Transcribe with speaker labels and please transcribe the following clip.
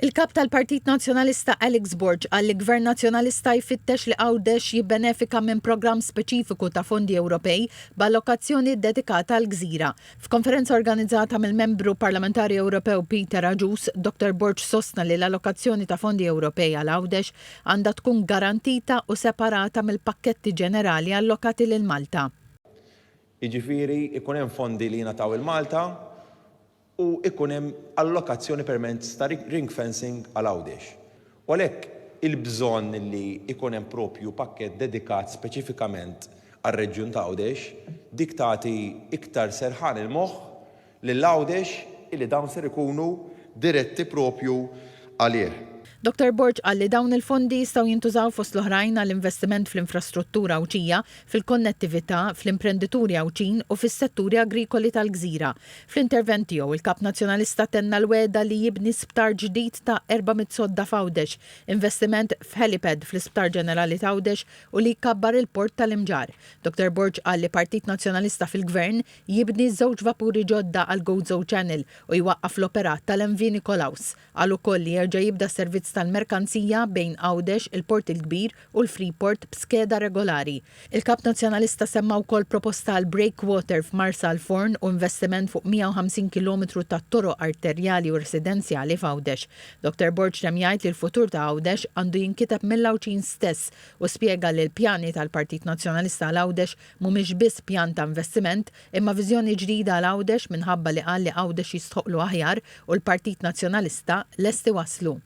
Speaker 1: Il-kap tal-Partit Nazzjonalista Alex Borg għal li Gvern Nazzjonalista jfittex li Għawdex jibbenefika minn programm speċifiku ta' fondi Ewropej b'allokazzjoni dedikata għal gżira. F'konferenza organizzata mill-membru parlamentari Ewropew Peter Agius, Dr. Borg sostna li l-allokazzjoni ta' fondi Ewropej għal Għawdex għandha tkun garantita u separata mill-pakketti ġenerali allokati lil Malta.
Speaker 2: Jiġifieri ikun hemm fondi li jingħataw il-Malta u ikun hemm allokazzjoni permezz ta' ring fencing għal Għawdex. U għalhekk il-bżonn li ikun hemm propju pakkett dedikat speċifikament għar-reġjun ta' Għawdex dik tagħti iktar serħan il-moħħ lil Għawdex illi dawn ser ikunu diretti propju għalih.
Speaker 1: Dr. Borg qal li dawn il-fondi jistgħu jintużaw fost l-oħrajn għall-investiment fl-infrastruttura awċija, fil-konnettività, fl-imprenditurja awċin u fis-setturi agrikoli tal-gżira. Fl-intervent tiegħu il-Kap Nazzjonalista tenna l-weda li jibni sptar ġdid ta' 400 sodda f'Għawdex, investiment f'helipad fl-Isptar Ġenerali ta' Għawdex u li jkabbar il-port tal-Imġar. Dr. Borg qal li Partit Nazzjonalista fil-Gvern jibni żewġ vapuri ġodda għal Gozo Channel u jwaqqaf l-operat tal-MV Nikolaus. Qal ukoll li jerġa' jibda servizz tal-merkanzija bejn Għawdex, il-Port il-Kbir u l-Freeport b'skeda regolari. Il-Kap Nazzjonalista semma wkoll proposta għal breakwater f'Marsal Forn u investiment fuq 150 km ta' toroq arterjali u residenzjali f'Għawdex. Dr. Borg jgħid li l-futur ta' Għawdex għandu jinkiteb mill-Awċin stess u spjega li l-pjani tal-Partit Nazzjonalista għal Għawdex mhumiex biss pjan ta' investiment imma viżjoni ġdida għal Għawdex minħabba li qal li Għawdex jistħoqlu aħjar u l-Partit Nazzjonalista lesti waslu.